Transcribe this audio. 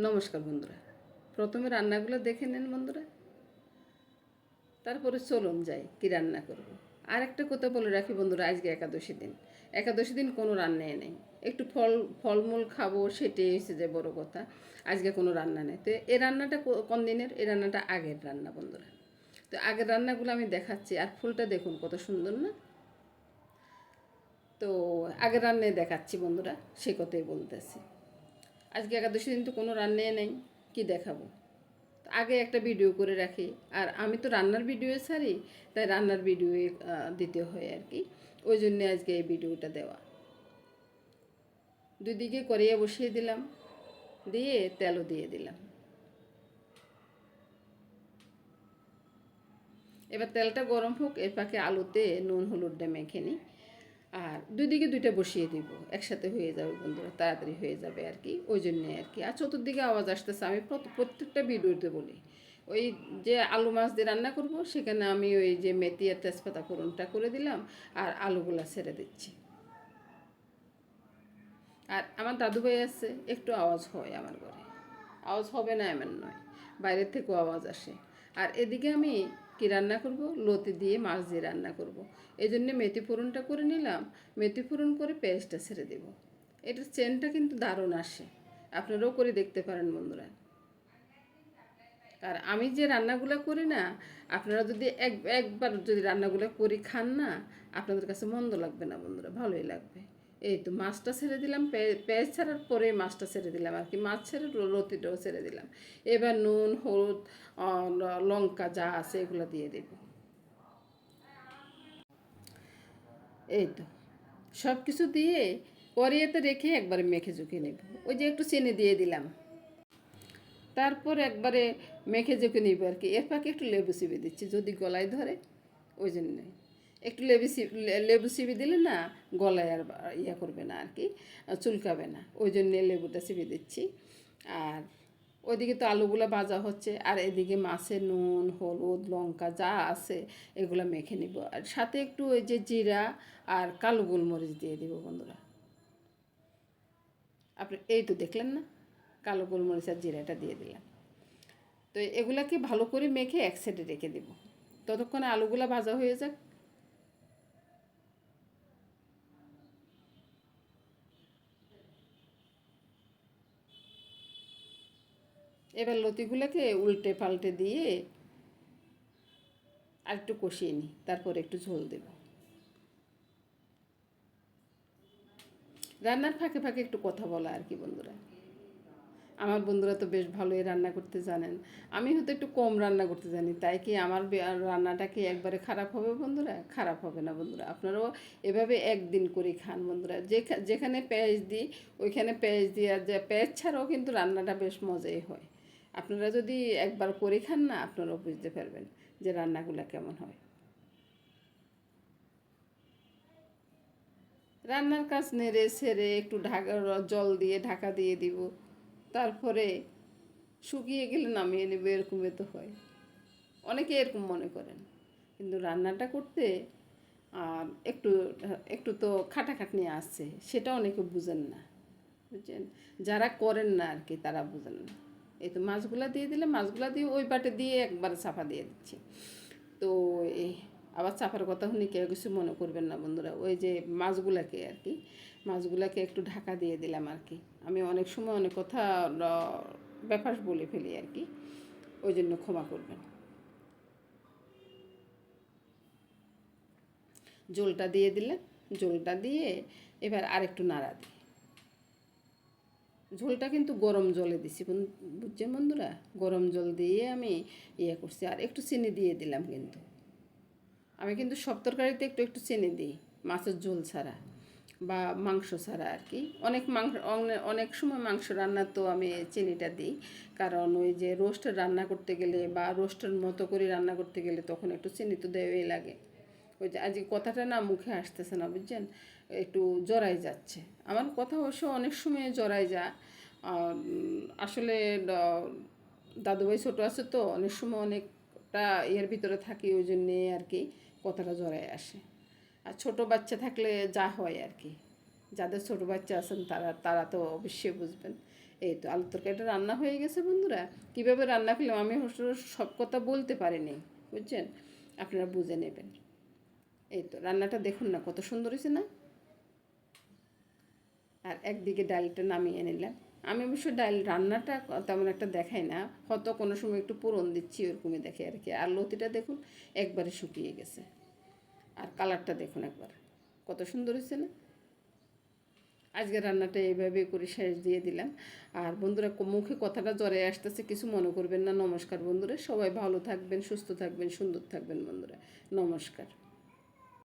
নমস্কার বন্ধুরা। প্রথমে রান্নাগুলো দেখে নেন বন্ধুরা, তারপরে চলুন যাই কি রান্না করব। আর একটা কথা বলে রাখি বন্ধুরা, আজকে একাদশী দিন কোনো রান্নাই নেই। একটু ফলমূল খাবো, সেটাই হচ্ছে যে বড় কথা। আজকে কোনো রান্না নেই। তো এই রান্নাটা কোন দিনের? এই রান্নাটা আগের রান্না বন্ধুরা। তো আগের রান্নাগুলো আমি দেখাচ্ছি, আর ফুলটা দেখুন কত সুন্দর না। তো আগের রান্নায় দেখাচ্ছি বন্ধুরা, সে কথাই বলতেছি। আজকে একাদশী দিন তো কোনো রান্নাই নেই, কি দেখাবো। আগে একটা ভিডিও করে রাখি, আর আমি তো রান্নার ভিডিও ছাড়ি, তাই রান্নার ভিডিও দিতে হয় আর কি। ওই জন্য আজকে এই ভিডিওটা দেওয়া। দুই দিকে কড়াইয়ে বসিয়ে দিলাম, দিয়ে তেলও দিয়ে দিলাম। এবার তেলটা গরম হোক, এর পাকে আলুতে নুন হলুদটা মেখে নিই। আর দুই দিকে দুইটা বসিয়ে দিব, একসাথে হয়ে যাবে বন্ধুরা, তাড়াতাড়ি হয়ে যাবে আর কি। ওই জন্যে আর কি। আর চতুর্দিকে আওয়াজ আসতেছে, আমি প্রত্যেকটা ভিডিওতে বলি। ওই যে আলু মাছ দিয়ে রান্না করব, সেখানে আমি ওই যে মেথি আর তেজপাতা ফোড়নটা করে দিলাম, আর আলুগুলা ছেড়ে দিচ্ছি। আর আমার দাদুভাই আছে, একটু আওয়াজ হয় আমার ঘরে। আওয়াজ হবে না এমন নয়, বাইরের থেকেও আওয়াজ আসে। আর এদিকে আমি কি রান্না করব? লতি দিয়ে মাছ দিয়ে রান্না করব। এই জন্যে মেথি ফোড়নটা করে নিলাম। মেথি ফোড়ন করে পেঁয়াজটা ছেড়ে দেব। এটার চেনটা কিন্তু দারুণ আসে, আপনারাও করে দেখতে পারেন বন্ধুরা। আর আমি যে রান্নাগুলো করি না, আপনারা যদি একবার যদি রান্নাগুলো করি খান না, আপনাদের কাছে মন্দ লাগবে না বন্ধুরা, ভালোই লাগবে। এই তো মাছটা ছেড়ে দিলাম, পেঁয়াজ ছাড়ার পরে মাছটা ছেড়ে দিলাম আর কি। মাছ ছেড়ে লতিটাও ছেড়ে দিলাম। এবার নুন হলুদ লঙ্কা যা আছে এগুলো দিয়ে দেব। এই তো সব কিছু দিয়ে কড়াইতে রেখে একবারে মেখে ঝুঁকে নেব। ওই যে একটু চিনি দিয়ে দিলাম, তারপর একবারে মেখে জেঁকে নিব আর কি। এর ফাঁকে একটু লেবু চিপে দিচ্ছি, যদি গলায় ধরে। ওই জন্যে একটু লেবু চিপে দিলে না গলায় আর ইয়া করবে না আর কি, চুলকাবে না। ওই জন্যে লেবুটা চিপে দিচ্ছি। আর ওইদিকে তো আলুগুলো ভাজা হচ্ছে, আর এদিকে মাছের নুন হলুদ লঙ্কা যা আছে এগুলো মেখে নিব। আর সাথে একটু ওই যে জিরা আর কালো গোলমরিচ দিয়ে দিব বন্ধুরা। আপনি এই তো দেখলেন না, কালো গোলমরিচ আর জিরাটা দিয়ে দিলাম। তো এগুলাকে ভালো করে মেখে এক সাইডে রেখে দেব, ততক্ষণে আলুগুলা ভাজা হয়ে যাক। এবার লতিগুলোকে উল্টে পাল্টে দিয়ে আর একটু কষিয়ে নিই, তারপর একটু ঝোল দেব। রান্নার ফাঁকে ফাঁকে একটু কথা বলা আর কি বন্ধুরা। আমার বন্ধুরা তো বেশ ভালোই রান্না করতে জানেন। আমি হয়তো একটু কম রান্না করতে জানি, তাই কি আমার রান্নাটা কি একবারে খারাপ হবে বন্ধুরা? খারাপ হবে না বন্ধুরা। আপনারাও এভাবে একদিন করে খান বন্ধুরা। যেখানে পেঁয়াজ দিই ওইখানে পেঁয়াজ দিয়ে, আর যে পেঁয়াজ ছাড়াও কিন্তু রান্নাটা বেশ মজাই হয়। আপনারা যদি একবার করে খান না, আপনারাও বুঝতে পারবেন যে রান্নাগুলো কেমন হয়। রান্নার কাজ নেড়ে ছেড়ে একটু জল দিয়ে ঢাকা দিয়ে দিব। তারপরে শুকিয়ে গেলে নামিয়ে নেবে, এরকমই তো হয়। অনেকে এরকম মনে করেন, কিন্তু রান্নাটা করতে একটু একটু তো খাটাখাটনি আছে, সেটা অনেকে বুঝেন না, বুঝছেন। যারা করেন না আর কি, তারা বুঝেন না। এই তো মাছগুলা দিয়ে দিলে, মাছগুলা দিয়ে ওই বাটে দিয়ে একবারে চাপা দিয়ে দিচ্ছি। তো এই আবার চাপার কথা শুনে কেউ কিছু মনে করবেন না বন্ধুরা। ওই যে মাছগুলাকে আর কি, মাছগুলাকে একটু ঢাকা দিয়ে দিলাম আর কি। আমি অনেক সময় অনেক কথা ব্যাপার বলে ফেলি আর কি, ওই জন্য ক্ষমা করবেন। জলটা দিয়ে দিলাম, জলটা দিয়ে এবার আরেকটু নাড়া দিই। ঝোলটা কিন্তু গরম জলে দিছি, বুঝছেন বন্ধুরা। গরম জল দিয়ে আমি ইয়ে করছি, আর একটু চিনি দিয়ে দিলাম। কিন্তু আমি কিন্তু সব তরকারিতে একটু একটু চিনি দিই, মাছের ঝোল ছাড়া বা মাংস ছাড়া আর কি। অনেক সময় মাংস রান্না তো আমি চিনিটা দিই, কারণ ওই যে রোস্টের রান্না করতে গেলে বা রোস্টের মতো করে রান্না করতে গেলে তখন একটু চিনি তো দেওয়াই লাগে। ওই যে আজকে কথাটা না মুখে আসতেছে না, বুঝছেন, একটু জড়াই যাচ্ছে। আমার কথা অবশ্য অনেক সময় জড়াই যায়। আসলে দাদুভাই ছোটো আছে তো, অনেক সময় অনেকটা ইয়ের ভিতরে থাকি, ওই জন্যে আর কি কথাটা জড়ায় আসে। আর ছোটো বাচ্চা থাকলে যা হয় আর কি, যাদের ছোটো বাচ্চা আছেন তারা তারা তো অবশ্যই বুঝবেন। এই তো আলুর তরকারিটা রান্না হয়ে গেছে বন্ধুরা। কীভাবে রান্না করলাম আমি অবশ্য সব কথা বলতে পারিনি, বুঝছেন, আপনারা বুঝে নেবেন। এই তো রান্নাটা দেখুন না কত সুন্দর হয়েছে না। আর একদিকে ডালটা নামিয়ে নিলাম। আমি অবশ্য ডাল রান্নাটা তেমন একটা দেখাই না, হয়তো কোনো সময় একটু পোড়ন দিচ্ছি ওরকমই দেখে আর কি। আর লতিটা দেখুন একবারে শুকিয়ে গেছে। আর কালারটা দেখুন একবার কত সুন্দর হয়েছে না। আজকে রান্নাটা এইভাবে করে শেষ দিয়ে দিলাম। আর বন্ধুরা মুখে কথাটা জ্বরে আসতেছে, কিছু মনে করবেন না। নমস্কার বন্ধুরা, সবাই ভালো থাকবেন, সুস্থ থাকবেন, সুন্দর থাকবেন বন্ধুরা। নমস্কার।